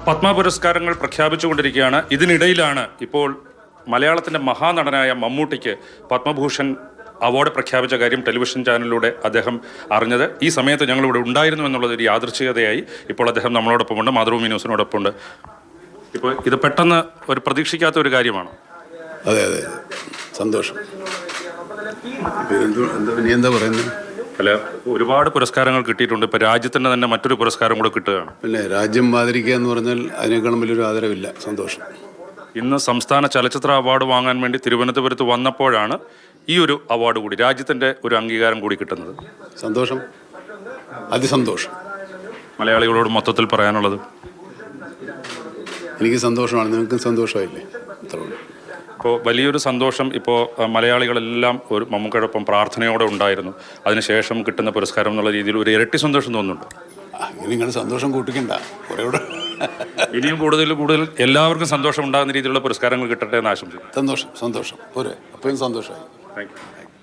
പത്മ പുരസ്കാരങ്ങൾ പ്രഖ്യാപിച്ചുകൊണ്ടിരിക്കുകയാണ്. ഇതിനിടയിലാണ് ഇപ്പോൾ മലയാളത്തിൻ്റെ മഹാനടനായ മമ്മൂട്ടിക്ക് പത്മഭൂഷൺ അവാർഡ് പ്രഖ്യാപിച്ച കാര്യം ടെലിവിഷൻ ചാനലിലൂടെ അദ്ദേഹം അറിഞ്ഞത്. ഈ സമയത്ത് ഞങ്ങളിവിടെ ഉണ്ടായിരുന്നു എന്നുള്ളത് ഒരു യാദൃച്ഛികതയായി. ഇപ്പോൾ അദ്ദേഹം നമ്മളോടൊപ്പമുണ്ട്, മാതൃഭൂമി ന്യൂസിനോടൊപ്പമുണ്ട്. ഇപ്പോൾ ഇത് പെട്ടെന്ന് ഒരു പ്രതീക്ഷിക്കാത്ത ഒരു കാര്യമാണ്. അതെ അതെ, സന്തോഷം. എന്താ പറയുന്നത്? അല്ല, ഒരുപാട് പുരസ്കാരങ്ങൾ കിട്ടിയിട്ടുണ്ട്. ഇപ്പോൾ രാജ്യത്തിന് തന്നെ മറ്റൊരു പുരസ്കാരം കൂടെ കിട്ടുകയാണ്. പിന്നെ രാജ്യം ആദരിക്കുക എന്ന് പറഞ്ഞാൽ അതിനേക്കാളും വലിയൊരു ആദരവില്ല. സന്തോഷം. ഇന്ന് സംസ്ഥാന ചലച്ചിത്ര അവാർഡ് വാങ്ങാൻ വേണ്ടി തിരുവനന്തപുരത്ത് വന്നപ്പോഴാണ് ഈ ഒരു അവാർഡ് കൂടി, രാജ്യത്തിൻ്റെ ഒരു അംഗീകാരം കൂടി കിട്ടുന്നത്. സന്തോഷം, അതിസന്തോഷം. മലയാളികളോട് മൊത്തത്തിൽ പറയാനുള്ളത്? എനിക്ക് സന്തോഷമാണ്, നിങ്ങൾക്കും സന്തോഷമായില്ലേ? അത്രയുള്ളൂ. ഇപ്പോൾ വലിയൊരു സന്തോഷം. ഇപ്പോൾ മലയാളികളെല്ലാം ഒരു മമ്മൂക്കയോടൊപ്പം പ്രാർത്ഥനയോടെ ഉണ്ടായിരുന്നു. അതിനുശേഷം കിട്ടുന്ന പുരസ്കാരം എന്നുള്ള രീതിയിൽ ഒരു ഇരട്ടി സന്തോഷം തോന്നുന്നുണ്ട്. നിങ്ങൾ സന്തോഷം കൂട്ടിക്കണ്ട, കുറേ കൂടെ ഇനിയും കൂടുതൽ എല്ലാവർക്കും സന്തോഷം ഉണ്ടാകുന്ന രീതിയിലുള്ള പുരസ്കാരങ്ങൾ കിട്ടട്ടെ എന്ന് ആശംസിക്കുന്നു. സന്തോഷം, സന്തോഷം. പോരെ, അപ്പോഴും സന്തോഷമായി. Thank you.